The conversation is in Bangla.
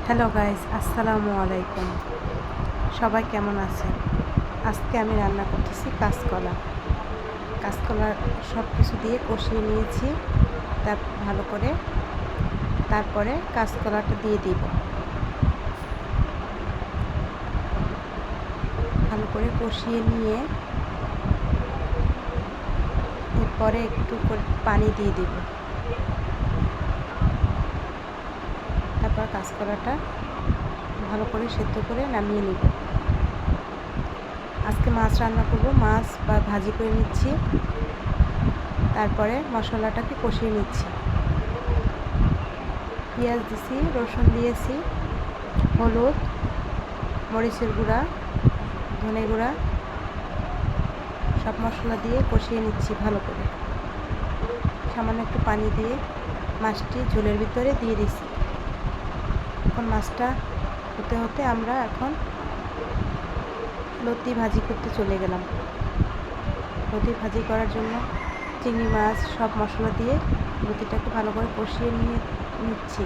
হ্যালো গাইস, আসসালামু আলাইকুম। সবাই কেমন আছেন? আজকে আমি রান্না করতেছি কাঁচকলা। কাঁচকলা সব কিছু দিয়ে কষিয়ে নিয়েছি। তার ভালো করে তারপরে কাঁচকলাটা দিয়ে দিব। ভালো করে কষিয়ে নিয়ে এরপরে একটু করে পানি দিয়ে দিব। তারপর কাঁচকলাটা ভালো করে সেদ্ধ করে নামিয়ে নিব। আজকে মাছ রান্না করব, মাছ বা ভাজি করে নিচ্ছি। তারপরে মশলাটাকে কষিয়ে নিচ্ছি। পেঁয়াজ দিয়েছি, রসুন দিয়েছি, হলুদ, মরিচের গুঁড়া, ধনে গুঁড়া সব মশলা দিয়ে কষিয়ে নিচ্ছি ভালো করে। সামান্য একটু পানি দিয়ে মাছটি ঝোলের ভিতরে দিয়ে দিচ্ছি। এখন মাছটা হতে হতে আমরা এখন লতি ভাজি করতে চলে গেলাম। লতি ভাজি করার জন্য চিংড়ি মাছ সব মশলা দিয়ে লতিটাকে ভালো করে কষিয়ে নিচ্ছি।